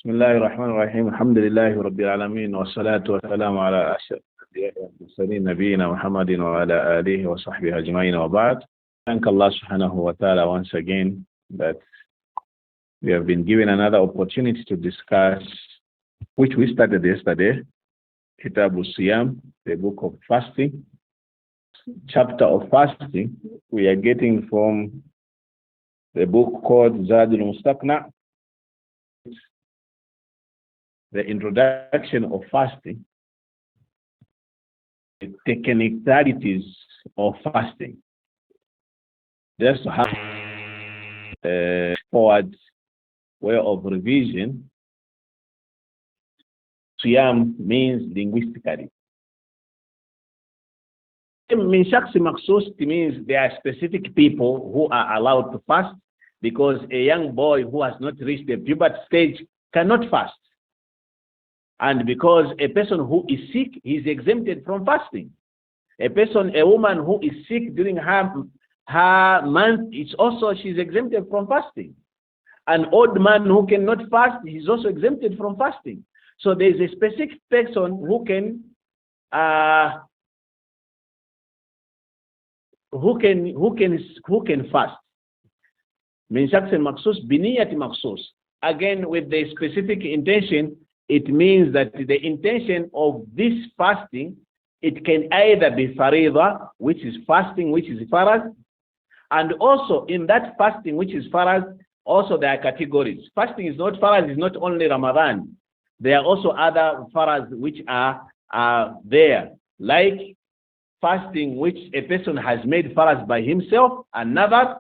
بسم الله الرحمن الرحيم الحمد لله رب العالمين والصلاة والسلام على أشرف الأنبياء والمرسلين نبينا محمد وعلى آله وصحبه أجمعين وبعد. Thank Allah subhanahu wa ta'ala once again that we have been given another opportunity to discuss, which we started yesterday, Kitab al-Siyam, the book of fasting, chapter of fasting. We are getting from the book called Zaad Al Mustaqni, the introduction of fasting, the technicalities of fasting. Just to have a forward way of revision, Siyam means linguistically. Min shakhsi maqsus means there are specific people who are allowed to fast, because a young boy who has not reached the puberty stage cannot fast. And because a person who is sick is exempted from fasting. A woman who is sick during her month, she's exempted from fasting. An old man who cannot fast, he's also exempted from fasting. So there is a specific person who can fast. Min shakhsin maqsus biniyati maqsus. Again, with the specific intention, it means that the intention of this fasting, it can either be fariḍa, which is fasting, which is farad, and also in that fasting, which is farad, also there are categories. Fasting is not farad, is not only Ramadan. There are also other farads which are there, like fasting which a person has made farad by himself, another,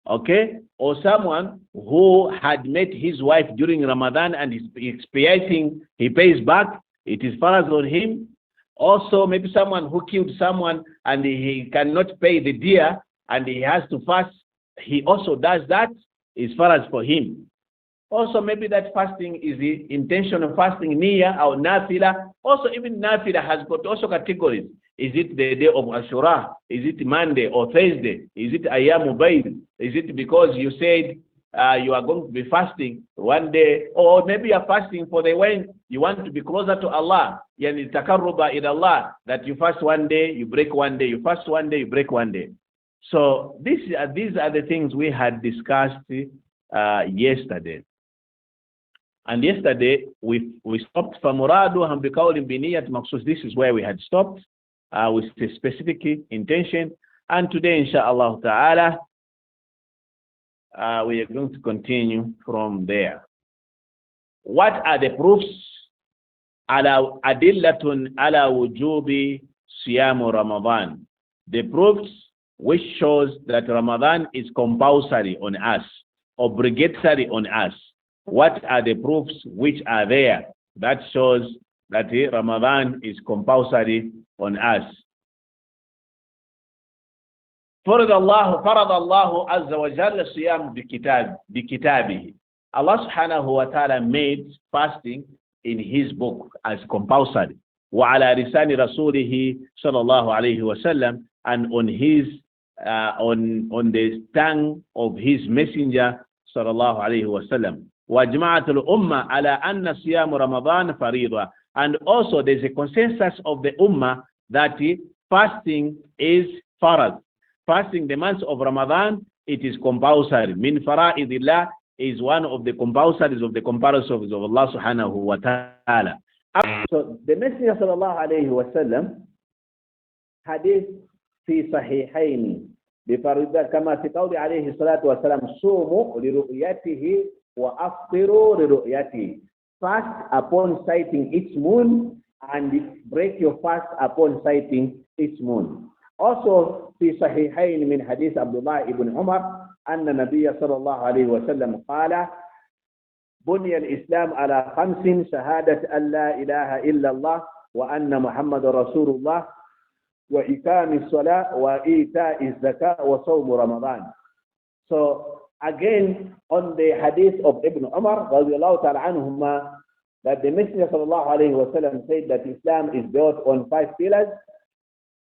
okay, or someone who had met his wife during Ramadan and is expiating, he pays back, it is farad on him. Also, maybe someone who killed someone and he cannot pay the diya and he has to fast, he also does that, is farad for him. Also, maybe that fasting is the intention of fasting, niyyah or nafila. Also, even nafila has got also categories. Is it the day of Ashura? Is it Monday or Thursday? Is it Ayyamu Bayd? Is it because you said you are going to be fasting one day? Or maybe you are fasting for the when you want to be closer to Allah. Yani takarruba ila Allah, that you fast one day, you break one day, you fast one day, you break one day. So these are the things we had discussed yesterday. And yesterday we stopped famuraduhum biqawlin biniyat maqsus. This is where we had stopped with the specific intention. And today, inshallah ta'ala, we are going to continue from there. What are the proofs? Ala adillatun ala wujubi siyamu Ramadan. The proofs which shows that Ramadan is compulsory on us, obligatory on us. What are the proofs which are there that shows that Ramadan is compulsory on us? فرض الله عز وجل الصيام بكتابه. Allah subhanahu wa ta'ala made fasting in his book as compulsory. وعلى لسان رسوله صلى الله عليه وسلم, and on his on the tongue of his messenger صلى الله عليه وسلم. وَجْمَعَتُ الْأُمَّةِ عَلَىٰ أَنَّ صِيَامُ رَمَضَانَ فَرِيضَةٌ. And also there's a consensus of the Ummah that fasting is farad. Fasting the months of Ramadan, it is compulsory. Min fara'idillah is one of the compulsories of the comparisons of Allah subhanahu wa ta'ala. So the Messenger sallallahu alayhi wa sallam, hadith fi sahihayn, بفريضة كما في قول عليه الصلاة والسلام صوموا لرؤيته وأفطروا لرؤيته. Fast upon sighting each moon and break your fast upon sighting each moon. Also في صحيحين من حديث عبد الله بن عمر أن النبي صلى الله عليه وسلم قال بني الإسلام على 5: شهادة أن لا إله إلا الله وأن محمد رسول الله وإقام الصلاة وإيتاء الزكاة وصوم رمضان. So again, on the hadith of Ibn Umar radiallahu ta'ala anhuma, that the Messenger sallallahu alayhi wa sallam said that Islam is built on 5 pillars,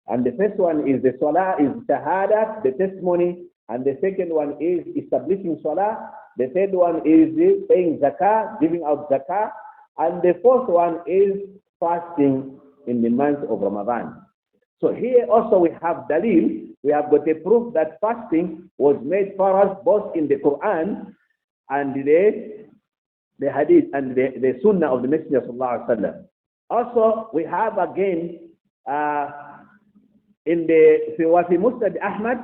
and the first one is the salah, is shahada, the testimony, and the second one is establishing salah, The third one is paying zakah, giving out zakah. And the fourth one is fasting in the month of Ramadan. So here also we have dalil. We have got a proof that fasting was made for us both in the Quran and the hadith and the sunnah of the Messenger sallallahu alaihi wasallam. Also, we have again in the في مسند أحمد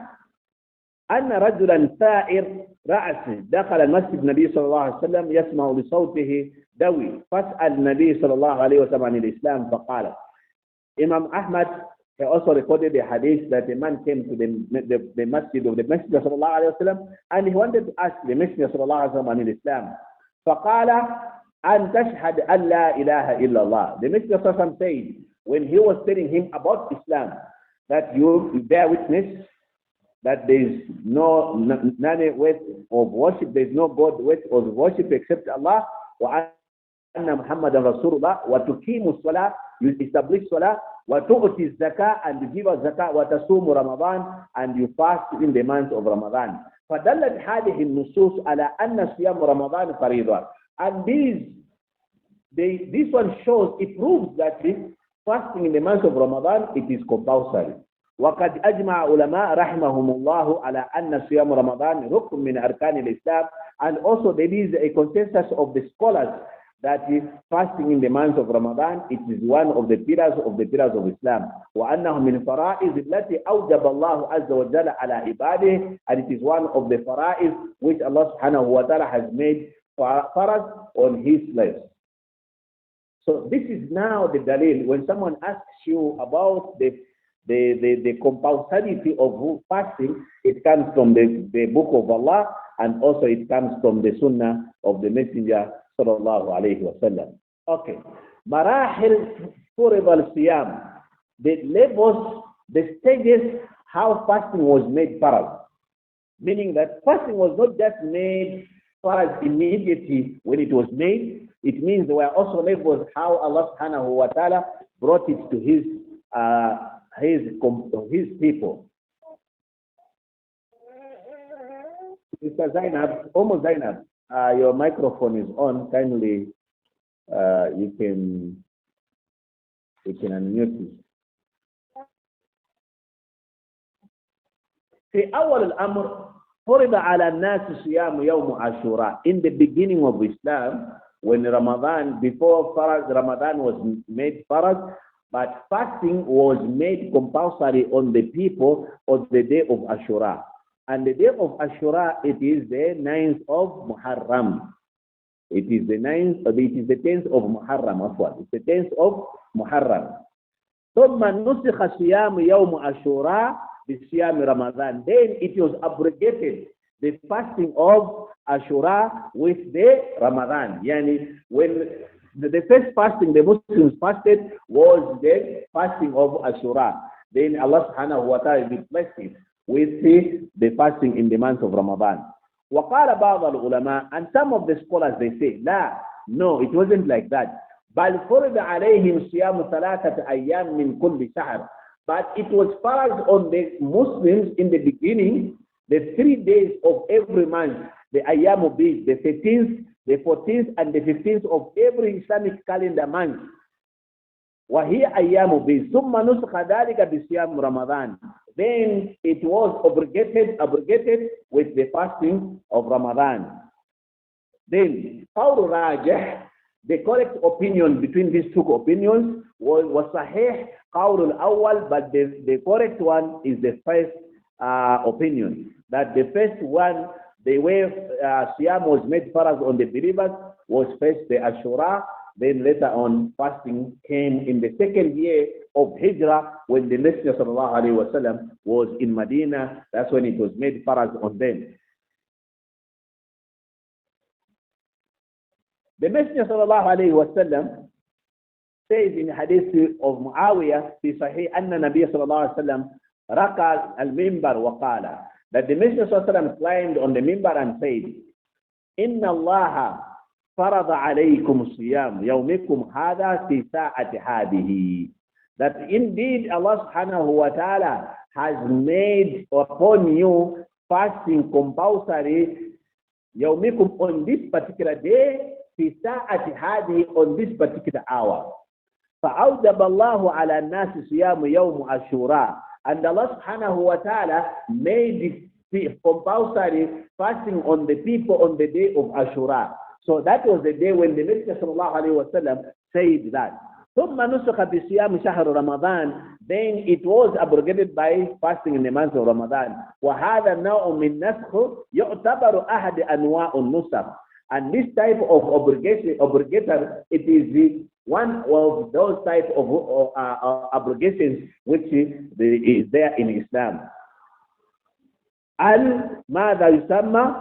أن رجلا ثائر رأس دخل المسجد النبي صلى الله عليه وسلم يسمع لصوته دوي فاسأل النبي صلى الله عليه وسلم عن الإسلام فقال. Imam Ahmad also recorded a hadith that a man came to the masjid of the Messenger صلى الله عليه وسلم and he wanted to ask the Messenger صلى الله عليه وسلم عن الإسلام. فقال أن تشهد أن لا إله إلا الله. The Messenger صلى الله عليه وسلم said when he was telling him about Islam that you bear witness that there is none way of worship, there is no God way of worship except Allah, wa anna Muhammadan Rasulullah, wa tuqimu salah, you establish salah, wa tu'ti zakah, and you give us zakah, wa tasumu Ramadan, and you fast in the month of Ramadan. فدلت هذه النصوص على أن صيام رمضان فريضة. And this one shows, it proves that fasting in the month of Ramadan, it is compulsory. وقد أجمع علماء رحمهم الله على أن صيام رمضان ركن من أركان الإسلام. And also there is a consensus of the scholars that fasting in the month of Ramadan, it is one of the pillars of Islam. وأنه من فرائض التي أوجب الله عز وجل على عباده, and it is one of the fara'id which Allah subhanahu wa ta'ala has made farad on his slaves. So this is now the dalil. When someone asks you about the compulsority of fasting, it comes from the book of Allah, and also it comes from the sunnah of the Messenger sallallahu alayhi wa sallam. Okay. Marahil furid al-siyam. The levels, the stages, how fasting was made farad. Meaning that fasting was not just made farad immediately when it was made. It means there were also levels how Allah subhanahu wa ta'ala brought it to his people. Mr. Zainab, almost Zainab, your microphone is on. Kindly, you can unmute it. في أول الأمر فرض على الناس صيام يوم عاشوراء. In the beginning of Islam, when Ramadan, before Ramadan was made farad, but fasting was made compulsory on the people on the day of Ashura. And the day of Ashura, it is the 9th of Muharram. It is the 10th of Muharram. It's the 10th of Muharram. ثم نسخ صيام يوم عاشوراء بصيام رمضان. Then it was abrogated, the fasting of Ashura with the Ramadan. Yani when the first fasting the Muslims fasted was the fasting of Ashura. Then Allah subhanahu wa ta'ala replaced it with the fasting in the month of Ramadan. وقال بعض العلماء, and some of the scholars they say, no, it wasn't like that. بل فرض عليهم صيام ثلاثة أيام من كل شهر. But it was farad on the Muslims in the beginning, the 3 days of every month, the ayyam of these, the 13th, the 14th, and the 15th of every Islamic calendar month. وهي أيام بيز. ثم نسخ ذلك بصيام رمضان. Then it was abrogated with the fasting of Ramadan. Then قول راجح, the correct opinion between these two opinions was صحيح قول الأول, but the correct one is the first opinion. That the first one, the way Siyam was made farad on the believers was first the Ashura, then later on fasting came in the second year of Hijrah when the Messenger sallallahu alaihi wasallam was in Medina. That's when it was made farad on them. The Messenger sallallahu alaihi wasallam says in hadith of Muawiyah في صحيح أن النبي صلى الله عليه وسلم ركع المنبر وقال, that the Messenger sallallahu alaihi wasallam climbed on the minbar and said, إن الله فرض عليكم صيام يومكم هذا في ساعة هذه. That indeed Allah subhanahu wa ta'ala has made upon you fasting compulsory يومكم on this particular day في ساعة هذه on this particular hour. فأوجب الله على الناس صيام يوم عاشوراء, and Allah subhanahu wa ta'ala made it compulsory fasting on the people on the day of Ashura. So that was the day when the Messenger sallallahu alayhi wa sallam said that. ثم نسخ بصيام شهر رمضان, then it was abrogated by fasting in the month of Ramadan. وهذا نوع من نسخ يعتبر أحد أنواع النسخ, and this type of obligator, it is the one of those type of abrogations which is there in Islam. ماذا يسمى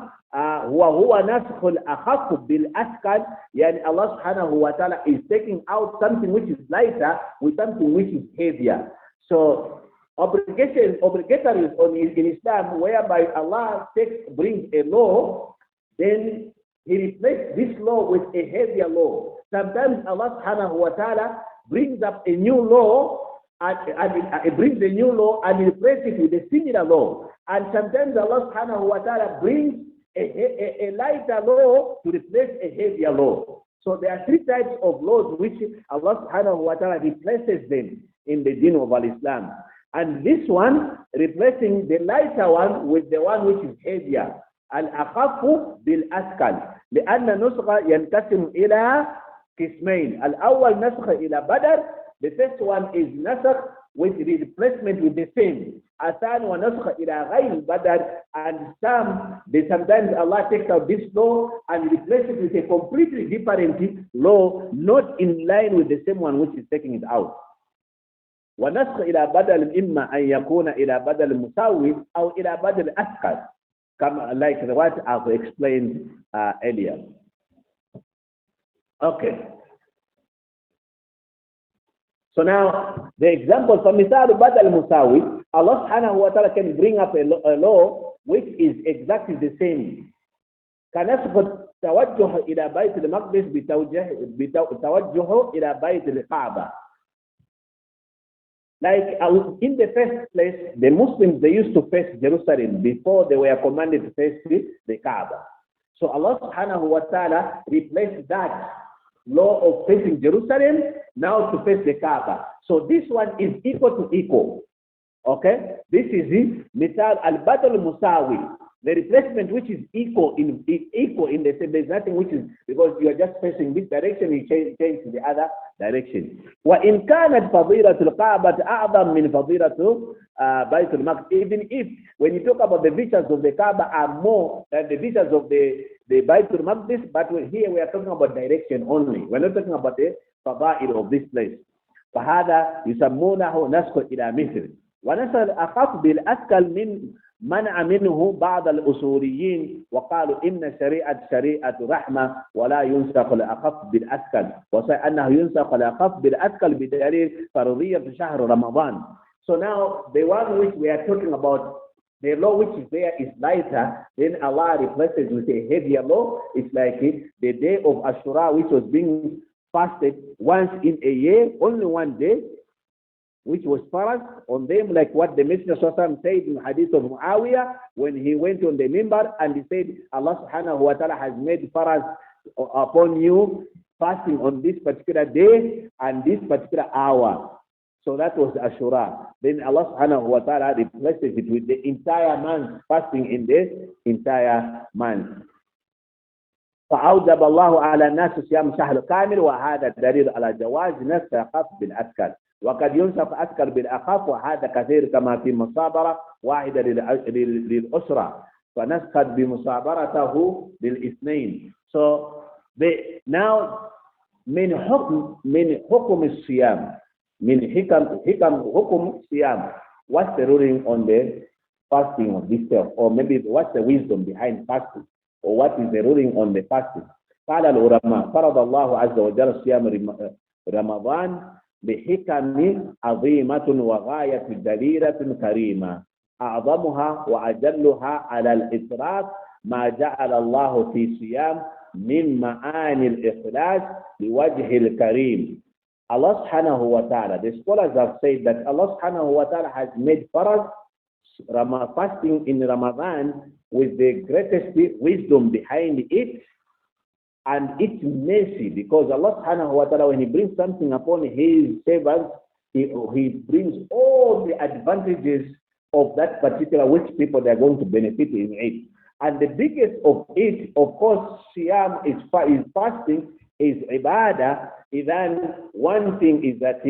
وهو نسخ الأخف بالأثقل, يعني Allah subhanahu wa ta'ala is taking out something which is lighter with something which is heavier. So obligatory is in Islam, whereby Allah brings a law, then He replaces this law with a heavier law. Sometimes Allah subhanahu wa ta'ala brings up a new law, and it brings a new law and replaces it with a similar law. And sometimes Allah subhanahu wa ta'ala brings a lighter law to replace a heavier law. So there are three types of laws which Allah subhanahu wa ta'ala replaces them in the deen of Islam. And this one replacing the lighter one with the one which is heavier. الأخف بالأثقل, لأن نسخة ينقسم إلى قسمين. الأول نسخ إلى بدر, the first one is نسخ with the replacement with the same. الثاني ونسخ إلى غير بدر, and sometimes Allah takes out this law and replaces it with a completely different law, not in line with the same one which is taking it out. ونسخ إلى بدل إما أن يكون إلى بدل مساوي أو إلى بدل أثقل, like what I've explained earlier. Okay. So now the example for مثال بدل مساوي, Allah subhanahu wa ta'ala can bring up a law which is exactly the same. كنسخ التوجه إلى بيت المقدس بتوجه إلى بيت الكعبة. Like in the first place, the Muslims, they used to face Jerusalem before they were commanded to face the Kaaba. So Allah subhanahu wa ta'ala replaced that law of facing Jerusalem now to face the Kaaba. So this one is equal to equal. Okay? This is the Misal al-Badal Musawi. The replacement which is equal in the same, there's nothing which is, because you are just facing this direction, you change to the other direction. وَإِنْ كَانَتْ فَضِيلَةُ الْقَعْبَةِ أَعْظَمْ مِنْ فَضِيلَةُ بَيْتُ الْمَقْدِسِ. Even if, when you talk about the features of the Kaaba are more than the features of the Baitul Maqdis, but here we are talking about direction only. We're not talking about the fadail of this place. فَهَذَا يُسَمُّونَهُ نَسْخُ إِلَى مِثْلِ. ونسخ الأخف بالأثقل من منع منه بعض الأصوليين وقالوا إن شريعة رحمة ولا ينسخ الأخف بالأثقل, وأنه ينسخ الأخف بالأثقل بدليل فرضية شهر رمضان. So now the one which we are talking about, the law which is there is lighter, then Allah replaces with a heavier law. It's like the day of Ashura, which was being fasted once in a year, only one day, which was farad on them, like what the Messenger said in the hadith of Muawiyah when he went on the mimbar and he said, Allah subhanahu wa ta'ala has made farad upon you fasting on this particular day and this particular hour. So that was Ashura. Then Allah subhanahu wa ta'ala replaces it with the entire month, fasting in the entire month. فأوجب الله على الناس صيام شهر كامل, وهذا دليل على جواز نسخ الأخف بالأثقل. وقد ينسخ أثقل بالأخف, وهذا كثير كما في مصابرة واحدة للأسرة فنسخت بمصابرته للاثنين. So now من حكم الصيام, من حكم الصيام, what's the ruling on the fasting of this day, or maybe what's the wisdom behind fasting, or what is the ruling on the fasting? قال العلماء فرض الله عز وجل صيام رمضان بحكم عظيمة وغاية دليلة كريمة, أعظمها وأجلها على الإطلاق ما جعل الله في صيام من معاني الإخلاص لوجه الكريم. Allah subhanahu wa ta'ala, the scholars have said that Allah subhanahu wa ta'ala has made farad fasting in Ramadan with the greatest wisdom behind it, and it's mercy, because Allah subhanahu wa ta'ala, when He brings something upon His servants, He brings all the advantages of that particular which people they are going to benefit in it. And the biggest of it, of course, Siyam is fasting, is ibadah. Then one thing is that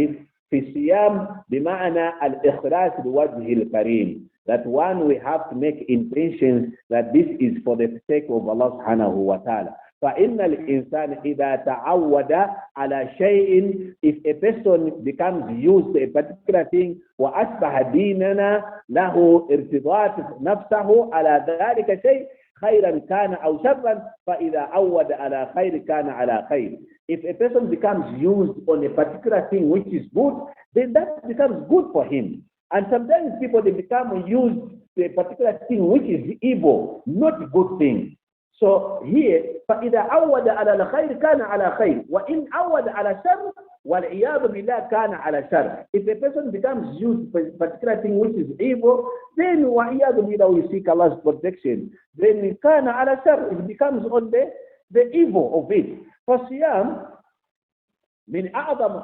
في الصيام بمعنى الإخلاص بوجه الكريم, that one we have to make intentions that this is for the sake of Allah subhanahu wa ta'ala. فإن الإنسان إذا تعود على شيء, if a person becomes used to a particular thing, وأصبح ديننا له ارتباط نفسه على ذلك شيء خيرا كان أو شرا فإذا عود على خير كان على خير. If a person becomes used on a particular thing which is good, then that becomes good for him. And sometimes people, they become used to a particular thing which is evil, not a good thing. So here, فإذا عود على الخير كان على خير وإن عود على شر والعياذ بالله كان على شر. If a person becomes used for a particular thing which is evil, then وعياذ بالله, we seek Allah's protection. Then كان على شر, it becomes on the evil of it. فالصيام من أعظم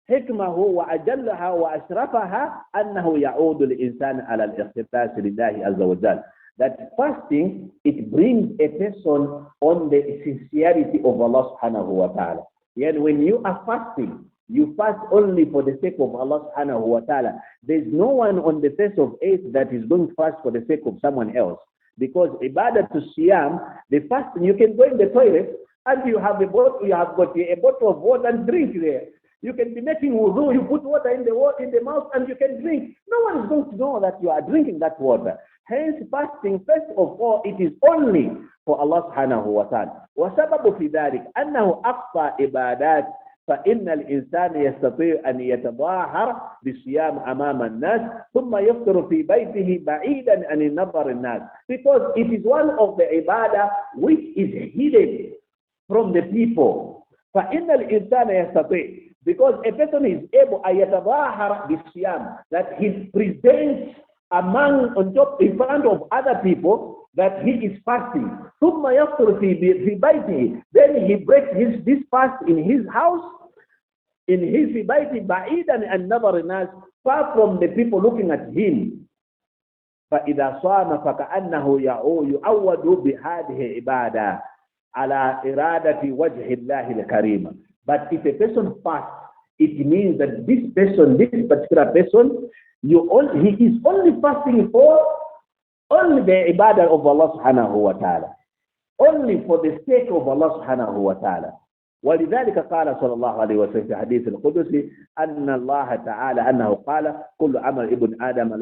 حكمه وأجلها وأشرفها أنه يعود الإنسان على الاختصاص لله عز وجل. That fasting, it brings a person on the sincerity of Allah subhanahu wa ta'ala. Yet when you are fasting, you fast only for the sake of Allah subhanahu wa ta'ala. There's no one on the face of earth that is going to fast for the sake of someone else. Because ibadah to siyam, the fasting, you can go in the toilet and you have got a bottle of water and drink there. You can be making wudu, you put water in the mouth and you can drink. No one is going to know that you are drinking that water. Hence, fasting, first of all, it is only for Allah subhanahu wa ta'ala. وسبب في ذلك أنه أقصى عبادات فإن الإنسان يستطيع أن يتظاهر بالصيام أمام الناس ثم يفطر في بيته بعيدا عن نظر الناس. Because it is one of the ibadah which is hidden from the people. فإن الإنسان يستطيع, because a person is able أن يتظاهر بالصيام, that he presents in front of other people that he is fasting. ثم يفطر في بيته, then he breaks this fast in his house, in his بيته بعيدا عن نظر الناس, far from the people looking at him. فإذا صام فكأنه يعود بهذه عبادة على إرادة وجه الله الكريم. But if a person fasts, it means that this particular person, he is only fasting for only the ibadah of Allah subhanahu wa ta'ala, only for the sake of Allah subhanahu wa ta'ala. ولذلك قال صلى الله عليه وسلم في حديث القدسي أن الله تعالى أنه قال كل عمل ابن آدم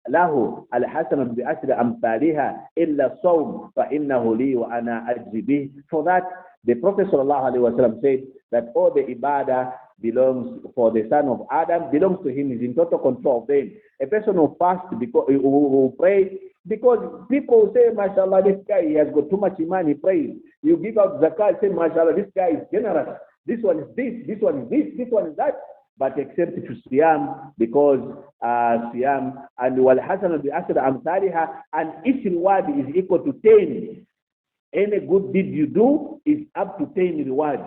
له الحسنة بعشر أمثالها إلا الصوم فإنه لي وأنا أجزي به. For that, the Prophet sallallahu alaihi wasallam said that all the ibadah belongs for the son of Adam, belongs to him, is in total control of them. A person who fasts, because who prays, because people say, mashallah, this guy, he has got too much iman, he prays. You give out zakat, say, mashallah, this guy is generous. This one is this one is this one is that. But except to siyam, because siyam and wal hasana bi asr amsalha, and each reward is equal to 10. Any good deed you do is up to 10 rewards.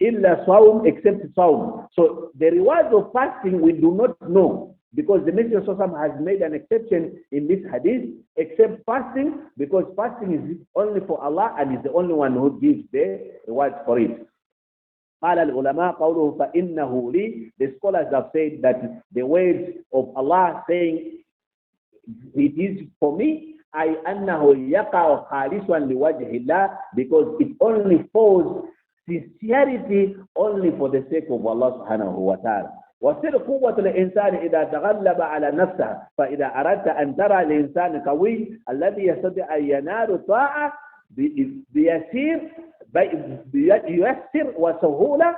Illa sawm, except sawm. So the rewards of fasting we do not know, because the Messenger has made an exception in this hadith, except fasting, because fasting is only for Allah and is the only one who gives the rewards for it. قال العلماء قوله فإنه لي. The scholars have said that the words of Allah saying it is for me, أي أنه يقع خالصا لوجه الله, because it only falls sincerity only for the sake of Allah subhanahu wa ta'ala. وسر قوة الإنسان إذا تغلب على نفسه. فإذا أردت أن ترى الإنسان قوي الذي يستطيع أن ينال طاعة بيسر وسهولة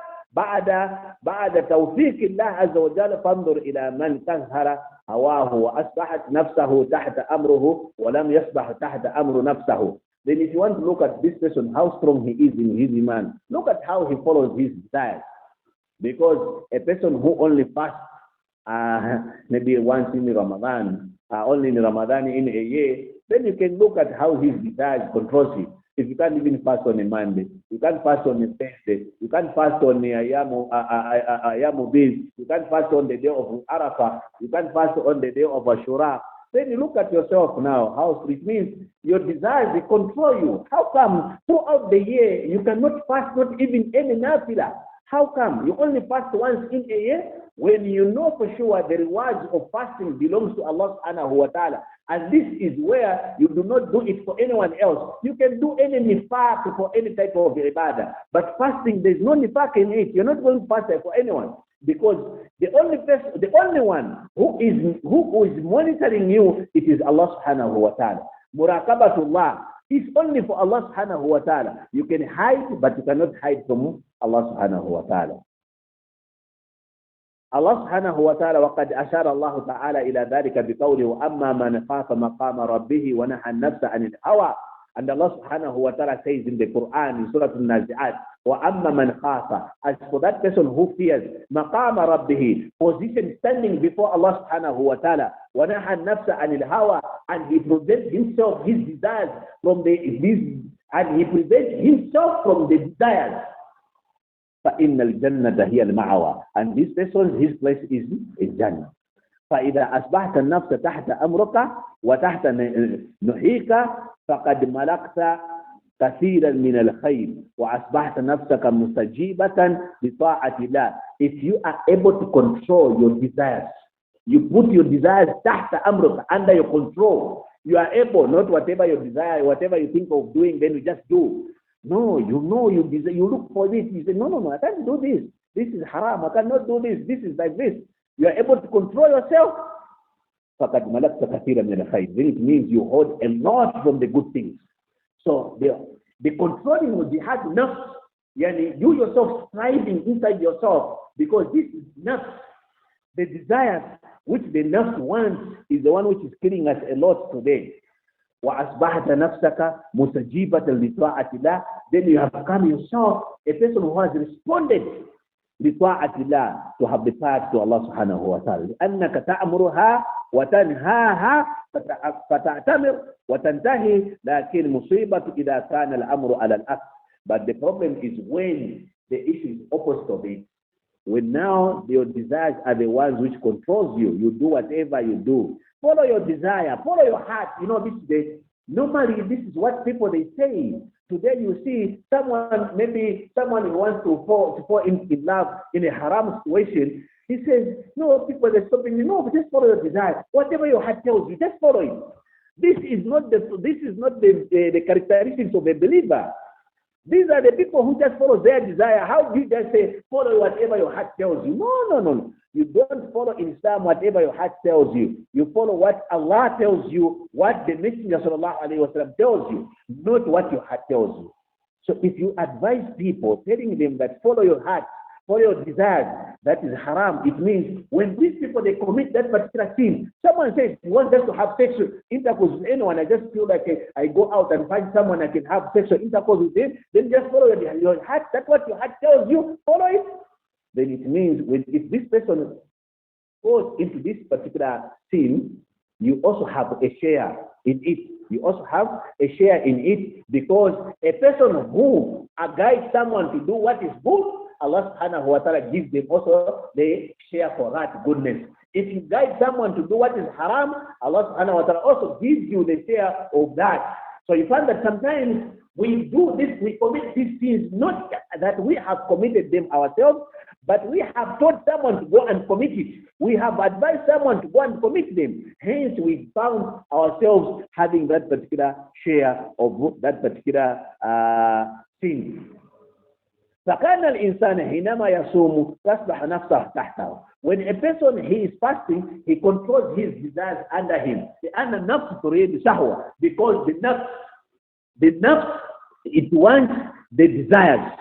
بعد توفيق الله عز وجل، فانظر إلى من قهر هواه وأصبحت نفسه تحت أمره ولم يصبح تحت أمر نفسه. Then if you want to look at this person, how strong he is in his iman, look at how he follows his desires. Because a person who only fasts maybe once in Ramadan, only in Ramadan in a year, then you can look at how his desires controls him. If you can't even fast on a Monday, you can't fast on a Thursday, you can't fast on the Ayamu Biz, you can't fast on the day of Arafah, you can't fast on the day of Ashura. Then you look at yourself now, how it means your desires, they control you. How come throughout the year you cannot fast not even any nafila? How come you only fast once in a year when you know for sure the rewards of fasting belongs to Allah subhanahu wa ta'ala? And this is where you do not do it for anyone else. You can do any nifaq for any type of ibadah. But fasting, there's no nifaq in it. You're not going to fast for anyone. Because the only one who is monitoring you, it is Allah subhanahu wa ta'ala. Muraqabatullah is only for Allah subhanahu wa ta'ala. You can hide, but you cannot hide from Allah subhanahu wa ta'ala. Allah subhanahu wa ta'ala وقد أشار الله تعالى إلى ذلك بقوله وأما من خاف مقام ربه ونهى النفس عن الهوى. And Allah subhanahu wa ta'ala says in the Quran in Surah Al-Nazi'at, وَأَمَّا مَنْ خَافَ, as for that person who fears مَقَامَ رَبِّهِ, position standing before Allah subhanahu wa ta'ala, وَنَهَى النَّفْسَ عَنِ الْهَوَى, and he prevents himself, his desires from the desires. فَإِنَّ الْجَنَّةَ هِيَ الْمَعْوَى, and this person, his place is Jannah. فإذا أصبحت النفس تحت أمرك وتحت نهيك فقد ملكت كثيرا من الخير وأصبحت نفسك مستجيبة لطاعة الله. If you are able to control your desires, you put your desires تحت أمرك, under your control, you are able, not whatever your desire, whatever you think of doing, then you just do. No, you know you desire, you look for this, you say, no, I can't do this. This is haram, I cannot do this, this is like this. You are able to control yourself. فَقَدْ مَلَكْتَ كَثِيرًا مِنَ الْخَيْرِ. Then it means you hold a lot from the good things. So the controlling of jihad nafs, yani you yourself striving inside yourself, because this is nafs. The desire which the nafs wants is the one which is killing us a lot today. وَأَصْبَحْتَ نَفْسَكَ مُسْتَجِيبَةً لِطَاعَةِ اللَّهِ. Then you have become yourself a person who has responded لطاعة الله, to have the path to Allah subhanahu wa ta'ala. لأنك تأمرها وتنهاها فتأتمر وتنتهي, لكن مصيبة إذا كان الأمر على الأكل. But the problem is when the issue is opposite of it. When now your desires are the ones which controls you. You do whatever you do. Follow your desire, follow your heart. You know, normally this is what people they say. Today you see maybe someone who wants to fall in love in a haram situation. He says, no, people are stopping you. No, just follow your desire. Whatever your heart tells you, just follow it. This is not the characteristics of a believer. These are the people who just follow their desire. How do you just say, follow whatever your heart tells you? No. You don't follow in Islam whatever your heart tells you. You follow what Allah tells you, what the Messenger sallallahu alaihi wasallam tells you, not what your heart tells you. So if you advise people, telling them that follow your heart, follow your desires, that is haram. It means when these people, they commit that particular sin, someone says, he wants us to have sexual intercourse with anyone, I just feel like I go out and find someone I can have sexual intercourse with them, then just follow your heart. That's what your heart tells you, follow it. Then it means if this person goes into this particular sin, you also have a share in it. You also have a share in it, because a person who guides someone to do what is good, Allah subhanahu wa ta'ala gives them also the share for that goodness. If you guide someone to do what is haram, Allah subhanahu wa ta'ala also gives you the share of that. So you find that sometimes we do this, we commit these sins, not that we have committed them ourselves, but we have told someone to go and commit it. We have advised someone to go and commit them. Hence, we found ourselves having that particular share of that particular sin. فَكَانَ الْإِنسَانَ حِينَمَا يَصُومُ تَصْبَحَ نَفْسَهُ تَحْتَهُ. When a person, he is fasting, he controls his desires under him. لأن النفس تريد شهوة, because the nafs, it wants the desires.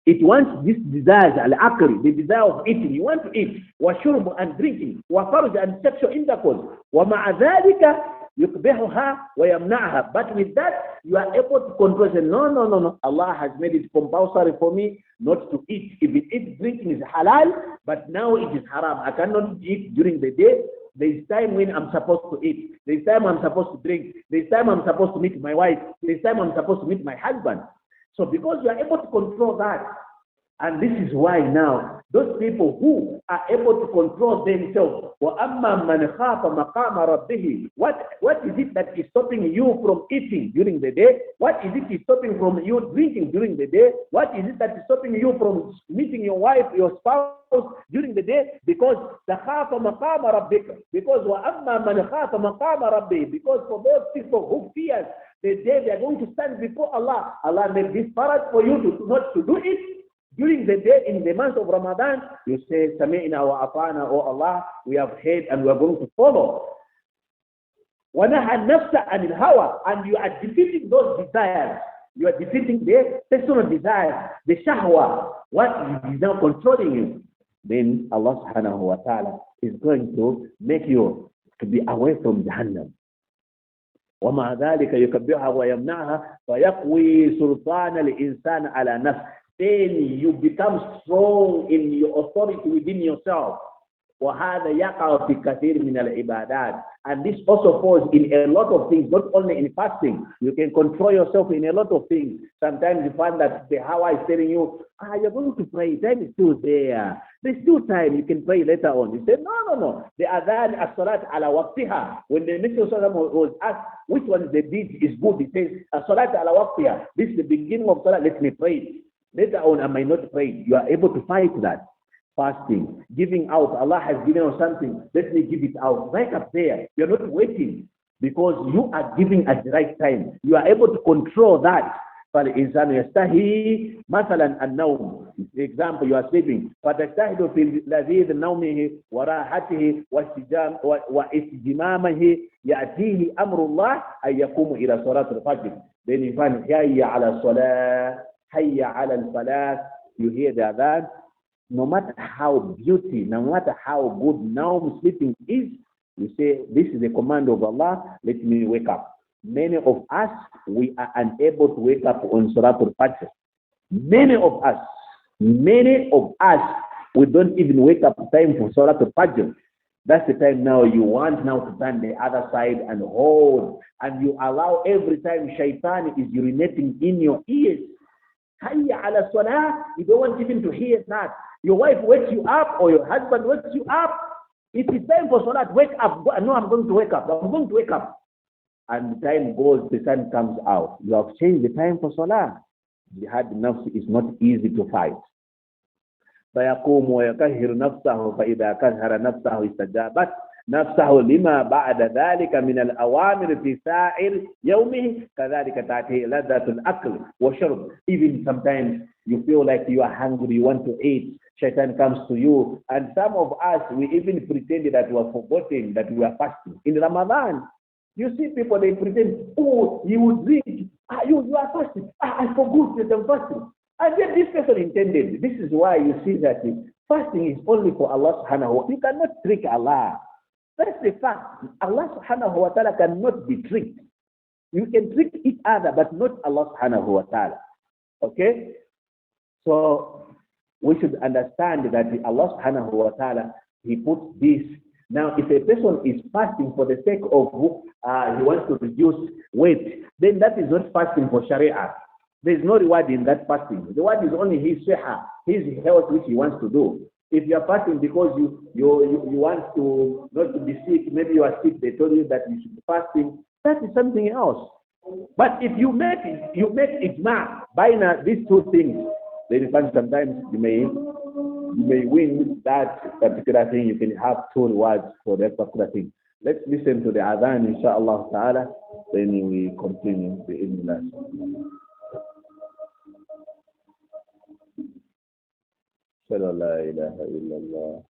It wants this desires, al-akri, the desire of eating. You want to eat, wa-shurb and drinking, wa-farj and sexual intercourse. وَمَعَ ذَلِكَ يُقْبِحُهَا وَيَمْنَعْهَا. But with that, you are able to control. Say, no. Allah has made it compulsory for me. not to eat. If drinking is halal, but now it is haram. I cannot eat during the day. There is time when I'm supposed to eat. There is time I'm supposed to drink. There is time I'm supposed to meet my wife. There is time I'm supposed to meet my husband. So because you are able to control that, and this is why now, those people who are able to control themselves, وَأَمَّا مَنْ خَافَ مَقَامَ رَبِّهِ, what is it that is stopping you from eating during the day? What is it is stopping from you drinking during the day? What is it that is stopping you from meeting your wife, your spouse during the day? Because تَخَافَ مَقَامَ رَبِّكَ. Because وَأَمَّا مَنْ خَافَ مَقَامَ رَبِّهِ. Because for those people who fear the day they are going to stand before Allah, Allah made this farat for you to not to do it. During the day, in the month of Ramadan, you say, Sami'na wa ata'na, oh Allah, we have heard and we are going to follow. وَنَهَا النَّفْسَ عَنِ الْهَوَى. And you are defeating those desires. You are defeating the personal desires, the shahwa, what is now controlling you. Then Allah subhanahu wa ta'ala is going to make you to be away from Jahannam. وَمَا ذَلِكَ يُكَبِّرْهَا وَيَمْنَعْهَا فَيَقْوِي سُلْطَانَ الْإِنسَانَ عَلَى نَفْسِ. Then you become strong in your authority within yourself. وَهَذَا يَقَعُ فِي كَثِيرٍ مِنَ الْعِبَادَاتِ. And this also falls in a lot of things, not only in fasting. You can control yourself in a lot of things. Sometimes you find that the hawa is telling you, you're going to pray, time is still there. There's still time, you can pray later on. You say, no. The adhan as-salat ala waqtiha. When the Messenger was asked which one is the deed is good, he says, as-salat ala waqtiha. This is the beginning of salat, let me pray. Later on, I might not pray. You are able to fight that. Fasting, giving out. Allah has given us something. Let me give it out. Right up there. You're not waiting because you are giving at the right time. You are able to control that. فَالْإِنسَانُ يَسْتَحِي مَثَلًا النَّوْمِ. For example, you are sleeping. فَتَجْتَهِدُ فِي لَذِيذِ نَوْمِهِ وَرَاحَتِهِ وَإِسْتِجْمَامِهِ يَأْتِيهِ أَمْرُ اللَّهِ أَنْ يَقُومُ إِلَى صَلَاةِ الْفَجْرِ. Then you find حَيَّ عَلَى الصَّلَاةِ حَيَّ عَلَى الْفَلَاةِ. You hear the adhan. No matter how beauty, no matter how good now sleeping is, you say, this is a command of Allah, let me wake up. Many of us, we are unable to wake up on Salatul Fajr. Many of us, we don't even wake up time for Salatul Fajr. That's the time now you want now to turn the other side and hold. And you allow every time shaitan is urinating in your ears. Hayya ala salah, you don't want even to hear that. Your wife wakes you up or your husband wakes you up. It is time for salah. Wake up. No, I'm going to wake up. I'm going to wake up. And the time goes, the sun comes out. You have changed the time for salah. Jihad nafs is not easy to fight. فيقوم ويكهر نفسه فإذا كهر نفسه استجابت نفسه لما بعد ذلك من الأوامر في سائر يومه كذلك تأتيه لذة الأكل والشرب. Even sometimes you feel like you are hungry, you want to eat, shaitan comes to you, and some of us, we even pretend that we are forgetting that we are fasting. In Ramadan, you see people, they pretend, oh, you would drink, you are fasting, I forgot that I'm fasting. And then this person intended. This is why you see that fasting is only for Allah subhanahu wa ta'ala. You cannot trick Allah. That's the fact. Allah subhanahu wa ta'ala cannot be tricked. You can trick each other, but not Allah subhanahu wa ta'ala. Okay? So we should understand that Allah subhanahu wa ta'ala, He puts this. Now, if a person is fasting for the sake of he wants to reduce weight, then that is not fasting for Sharia. There is no reward in that fasting. The reward is only his siha, his health, which he wants to do. If you are fasting because you want to not to be sick, maybe you are sick, they told you that you should be fasting, that is something else. But if you make ijma by these two things, then you find sometimes you may win that particular thing. You can have two rewards for that particular thing. Let's listen to the adhan, inshallah ta'ala, then we continue the English. أشهد أن لا إله إلا الله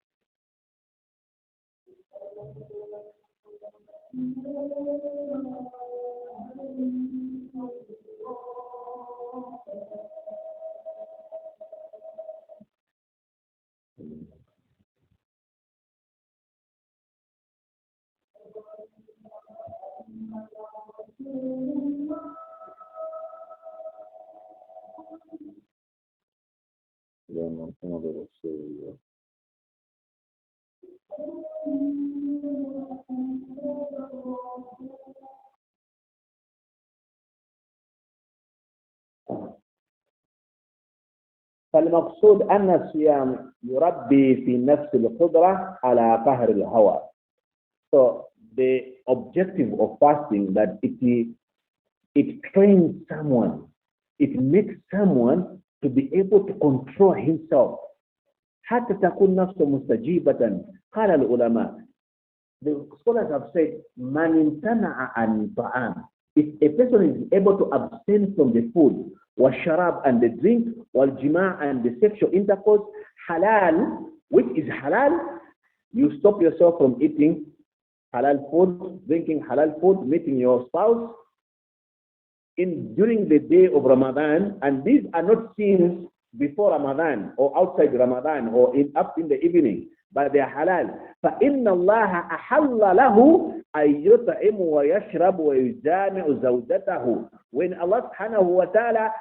فالمقصود أن الصيام يربي في نفس القدرة على قهر الهوى. So the objective of fasting that it trains someone, it makes someone to be able to control himself. حتى تكون نفسه مستجيبة. قال العلماء, the scholars have said, من امتنع عن الطعام. If a person is able to abstain from the food, والشراب and the drink, والجماع and the sexual intercourse, halal, which is halal, you stop yourself from eating halal food, drinking halal food, meeting your spouse during the day of Ramadan, and these are not sins before Ramadan or outside Ramadan or up in the evening, but they are halal. فَإِنَّ اللَّهَ أَحَلَّ لَهُ أَن يُطْعِمُ وَيَشْرَبُ وَيُجَامِعُ زَوْجَتَهُ. When Allah subhanahu wa ta'ala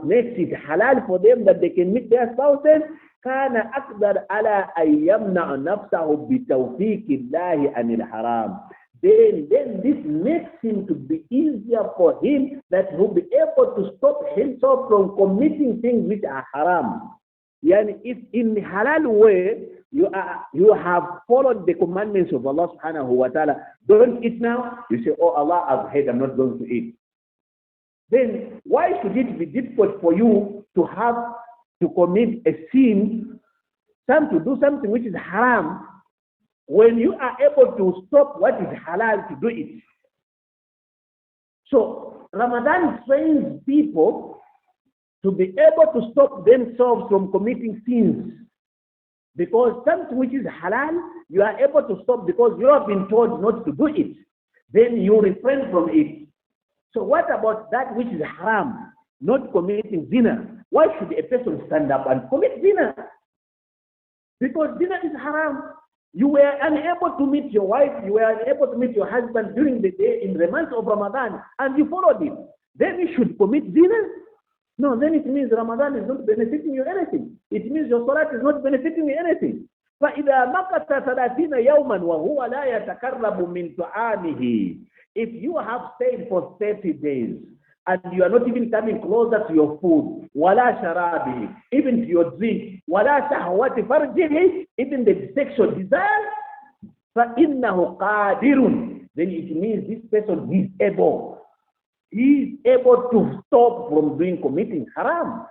makes it halal for them that they can meet their spouses, كان أقدر على أن يمنع نفسه بتوفيق الله عن الحرام. Then this makes him to be easier for him that he will be able to stop himself from committing things which are haram. Yani if in halal way you have followed the commandments of Allah subhanahu wa ta'ala, don't eat now, you say, oh Allah, I've heard, I'm not going to eat. Then why should it be difficult for you to commit a sin, to do something which is haram, when you are able to stop what is halal to do it? So Ramadan trains people to be able to stop themselves from committing sins. Because something which is halal, you are able to stop because you have been told not to do it. Then you refrain from it. So what about that which is haram, not committing zina? Why should a person stand up and commit zina? Because zina is haram. You were unable to meet your wife, you were unable to meet your husband during the day in the month of Ramadan, and you followed it. Then you should commit zina? No, then it means Ramadan is not benefiting you anything. It means your salat is not benefiting you anything. فَإِذَا مَكَثَ 30 يَوْمًا وَهُوَ لَا يَتَقَرَّبُ مِنْ طَعَامِهِ. If you have stayed for 30 days, and you are not even coming closer to your food, وَلَا شَرَابِهِ, even to your drink, وَلَا شَهْوَةِ فَرْجِهِ, even the sexual desire, فَإِنَّهُ قَادِرٌ. Then it means this person is able. He is able to stop from committing haram.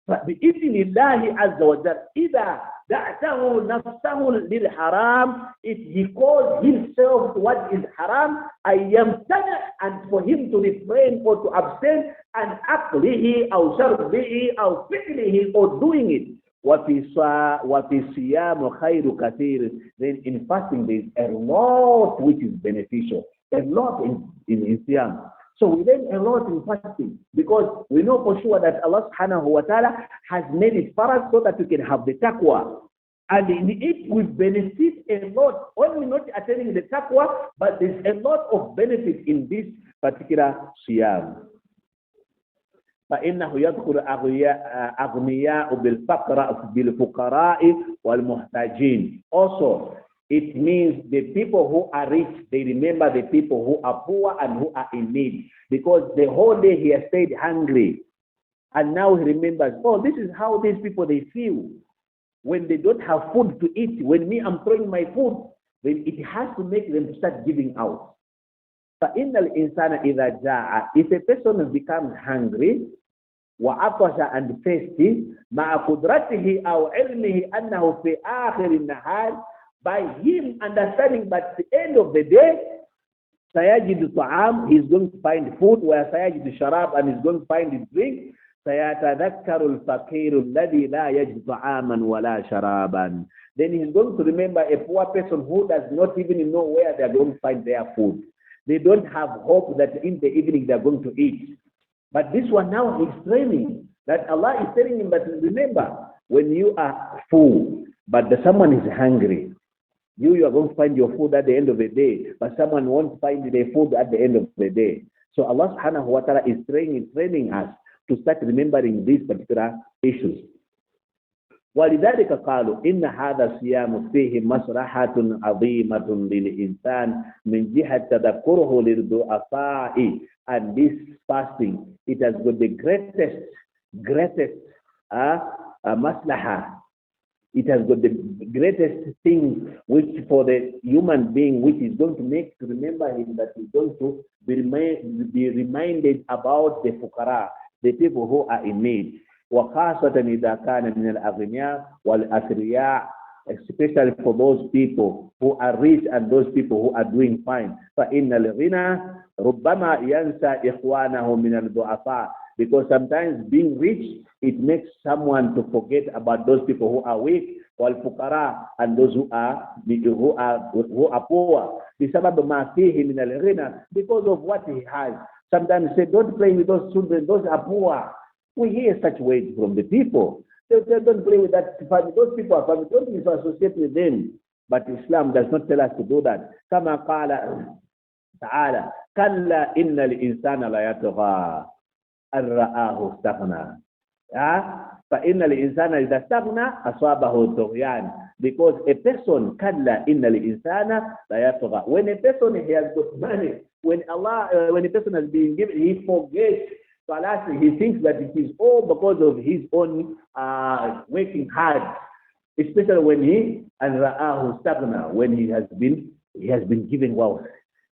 فَبِإِذْنِ اللَّهِ عَزَّ وَجَلَّ إِذَا دَعْتَهُ نَفْسَهُ لِلْحَرَامِ, if he calls himself to what is haram, أَيَّمْتَنِعْ, and for him to refrain or to abstain, and أَقْلِهِ أَوْ شَرْبِهِ أَوْ فِعْلِهِ, or doing it. وَفِي الصِّيَامِ خَيْرُ كَثِيرٍ. Then in fasting there is a lot which is beneficial. A lot in Siyam. So we learn a lot in fasting because we know for sure that Allah subhanahu wa ta'ala has made it for us so that we can have the taqwa. And in it we benefit a lot, only not attaining the taqwa, but there's a lot of benefit in this particular siyam. فإنه يذكر أغنياء بالفقراء والمحتاجين. Also, it means the people who are rich, they remember the people who are poor and who are in need. Because the whole day he has stayed hungry. And now he remembers, oh, this is how these people, they feel. When they don't have food to eat, when me, I'm throwing my food, then it has to make them start giving out. فَإِنَّ الْإِنسَانَ إِذَا جَاءَ, if a person becomes hungry, وعطش and thirsty, مع قدرته أو علمه أنه في آخر النهار, by him understanding that at the end of the day, سيجد طعام, he's going to find food, وسيجد شراب, and he's going to find his drink. سيتذكر الفقير الذي لا يجد طعاما ولا شرابا. Then he's going to remember a poor person who does not even know where they're going to find their food. They don't have hope that in the evening they're going to eat. But this one now he's training that Allah is telling him that remember, when you are full, but someone is hungry, you are going to find your food at the end of the day, but someone won't find their food at the end of the day. So Allah subhanahu wa ta'ala is training us to start remembering these particular issues. ولذلك قالوا إن هذا الصيام فيه مصلحة عظيمة للإنسان من جهة تذكره للضعفاء. And this fasting, it has got the greatest maslaha. It has got the greatest thing which for the human being, which is going to make to remember him, that he's going to be reminded about the fuqara, the people who are in need. وخاصة إذا كان من الأغنياء والأثرياء, especially for those people who are rich and those people who are doing fine. فإن الغنى ربما ينسى إخوانه من الضعفاء. Because sometimes being rich, it makes someone to forget about those people who are weak, والفقراء, and those who are poor. بسبب ما فيه من الغنى, because of what he has. Sometimes say, don't play with those children, those are poor. We hear such words from the people. They don't play with that family. Those people are family. Don't associate with them. But Islam does not tell us to do that. كما قال تعالى كلا إن الإنسان لا يطغى أن رآه استغنى. فإن الإنسان إذا استغنى أصابه الطغيان. Because a person كلا إن الإنسان لا يطغى. When a person has got money, when a person has been given, he forgets. He thinks that it is all because of his own working hard, especially when he when he has been given wealth.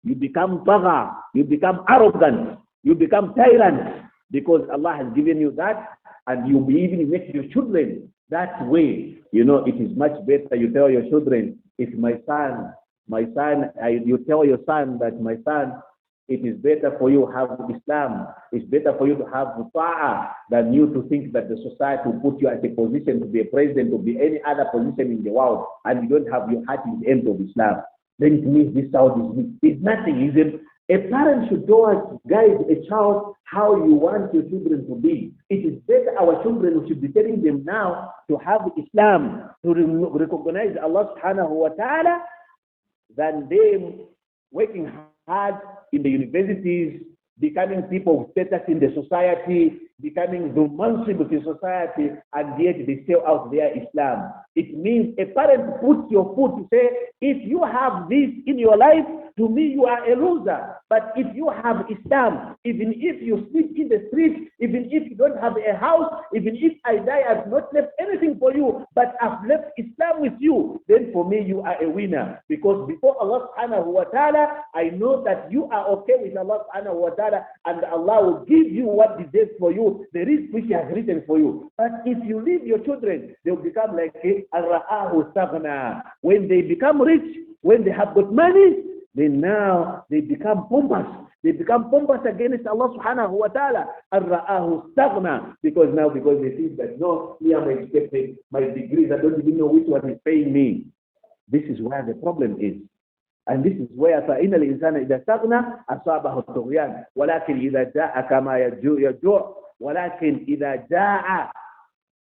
You become tagha, you become arrogant, you become tyrant, because Allah has given you that, and you even make your children that way. You know, it is much better you tell your children, it's my son, you tell your son that my son, it is better for you to have Islam. It's better for you to have ta'ah than you to think that the society will put you at a position to be a president, to be any other position in the world, and you don't have your heart in the end of Islam. Then it means this child is nothing. A parent should guide a child how you want your children to be. It is better our children should be telling them now to have Islam, to recognize Allah subhanahu wa ta'ala, than them working hard in the universities, becoming people of status in the society, becoming demonstrable in society, and yet they still out there Islam. It means a parent puts your foot to say, if you have this in your life, to me you are a loser. But if you have Islam, even if you sleep in the street, even if you don't have a house, even if I die, I've not left anything for you, but I've left Islam with you, then for me you are a winner. Because before Allah subhanahu wa ta'ala, I know that you are okay with Allah subhanahu wa ta'ala, and Allah will give you what deserves for you, the risk which He has written for you. But if you leave your children, they will become like al-ra'ahu staghna. When they become rich, when they have got money, then now they become pompous. They become pompous against Allah subhanahu wa ta'ala. Al-ra'ahu staghna. Because they think that, no, me I'm expecting my degrees, I don't even know which one is paying me. This is where the problem is. And this is where فَإِنَّ الْإِنسَانَ إِذَا اسْتَغْنَى أَصَابَهُ الطُّغْيَانُ وَلَكِنْ إِذَا جَاءَ كَمَا يَجُوعُ وَلَكِنْ إِذَا جَاءَ,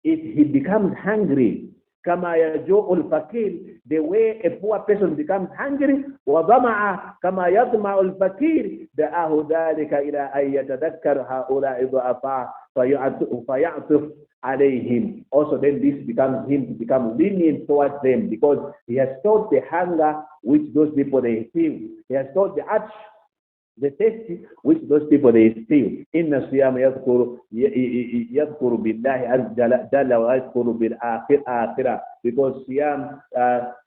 if he becomes hungry, كَمَا يَجُوعُ الْفَقِيرُ, the way a poor person becomes hungry, وَضَمَعَ كَمَا يَضْمَعُ الْفَقِيرُ دَعَاهُ ذَلِكَ إِلَىٰ أَن يَتَذَكَّرَ هَؤُلَاءِ الضُّعَفَاءُ فَيَعْطِفُ alayhim. Also then this becomes him to become lenient towards them, because he has felt the hunger which those people they feel. He has felt the atch, the thirst which those people they feel. Inna siyam yadhkuru billahi azza jalla wa yadhkuru bil akhirah. Because siyam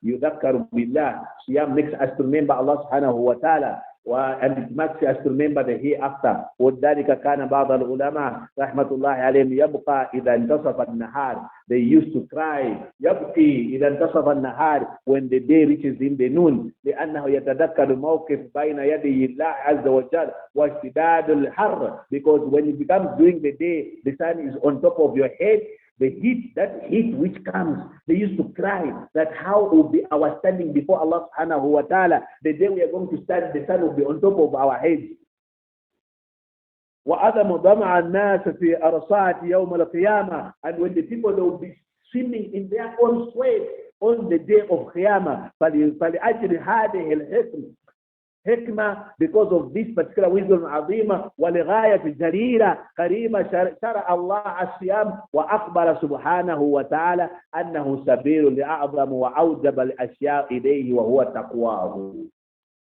yudhakkaru billah. Siyam makes us to remember Allah subhanahu wa ta'ala. And it makes us to remember the hereafter. وَذَلِكَ كَانَ بَعْضَ الْعُلَمَاء رَحْمَةُ اللَّهِ عَلَيْهِمْ يَبْقَى إِذَا انْتَصَفَ النَّهَارِ. They used to cry, يَبْقِي إِذَا انْتَصَفَ النَّهَارِ, when the day reaches in the noon. لِأَنَّهُ يَتَذَكَّرُ مَوْقِفْ بَيْنَ يَدِيِ اللَّهِ عَزَّ وَجَلَّ وَاشْتِدَادُ الْحَرِّ. Because when it becomes during the day, the sun is on top of your head, the heat, that heat which comes, they used to cry that how will be our standing before Allah subhanahu wa ta'ala. The day we are going to stand, the sun will be on top of our heads. وَأَذَمُ ضَمَعَ النَّاسِ فِي أَرْصَاتِ يَوْمَ الْقِيَامَةِ. And when the people, they will be swimming in their own sweat on the day of Qiyamah. فَلِأَجْلِ هَذِهِ الْحِكْمِ hikmah, because of this particular wisdom azima, ولغاية جليلة كريمة شرع الله الصيام وأخبر سبحانه وتعالى أنه سبيل لأعظم وأوجب الأشياء إليه وهو تقواه.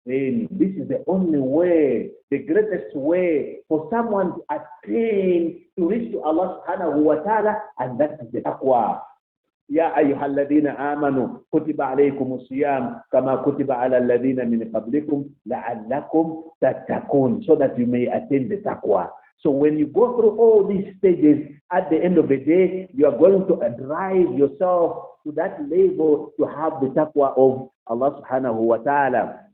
This is the only way, the greatest way for someone to attain to reach to Allah subhanahu wa ta'ala, and that is the taqwa. يا أيها الذين آمنوا كتب عليكم الصيام كما كتب على الذين من قبلكم لعلكم تتقون, so that you may attain the taqwa. So when you go through all these stages, at the end of the day, you are going to drive yourself to that level to have the taqwa of Allah subhanahu wa ta'ala.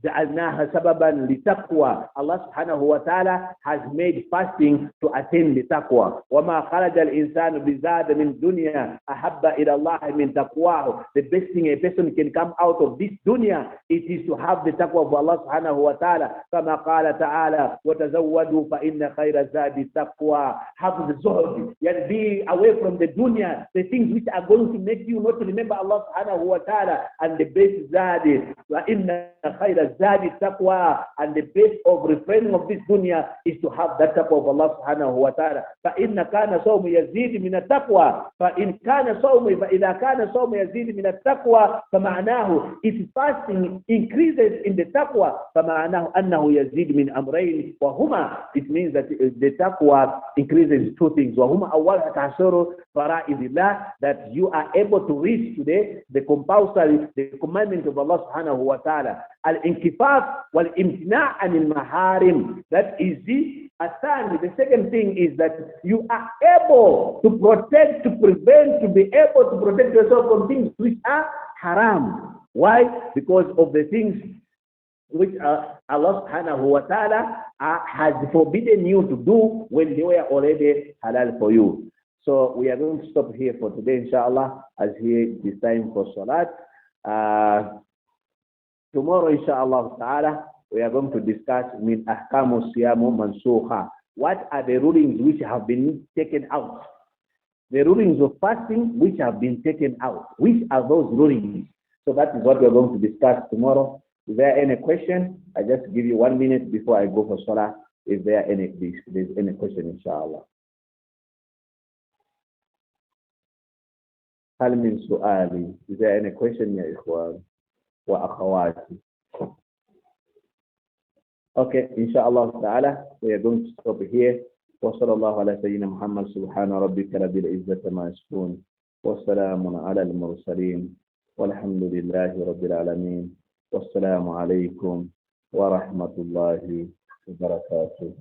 جعلناها سببا لتقوى. Allah subhanahu wa ta'ala has made fasting to attain the taqwa. وما خرج الإنسان بزاد من دنيا أحب إلى الله من تقواه. The best thing a person can come out of this dunya, it is to have the taqwa of Allah subhanahu wa ta'ala. كما قال تعالى وتزودوا فإن خير الزاد التقوى. Have the zuhd, yet be away from the dunya, the things which are going to make you not to remember Allah subhanahu wa ta'ala, and the best zad is وإن خير Zadi taqwa, and the base of refraining of this dunya is to have that taqwa of Allah subhanahu wa ta'ala. فإن كان صوم يزيد من التقوى فإن كان صوم فإذا كان صوم يزيد من التقوى فمعناه if fasting increases in the taqwa فمعناه أنه يزيد من أمرين وهما, it means that the taqwa increases two things. وهما أول تحصر فرائض الله, that you are able to reach today the compulsory, the commandment of Allah subhanahu wa ta'ala. Al-inkifaf wal-imtina' anil maharim. That is the asani. The second thing is that you are able to protect, to prevent, to be able to protect yourself from things which are haram. Why? Because of the things which Allah subhanahu wa ta'ala has forbidden you to do when they were already halal for you. So we are going to stop here for today, inshallah, as here it is time for salat. Tomorrow, inshallah ta'ala, we are going to discuss min ahkamu siyamu mansukha. What are the rulings which have been taken out? The rulings of fasting which have been taken out. Which are those rulings? So that is what we are going to discuss tomorrow. Is there any question? I just give you 1 minute before I go for salah. If there are any question, inshallah. هل من سؤالي؟ Is there any question يا إخوان وأخواتي? Okay, inshallah ta'ala, we are going to stop here. وصلى الله على سيدنا محمد سبحان ربك رب العزة ما يصفون والسلام على المرسلين والحمد لله رب العالمين والسلام عليكم ورحمة الله وبركاته.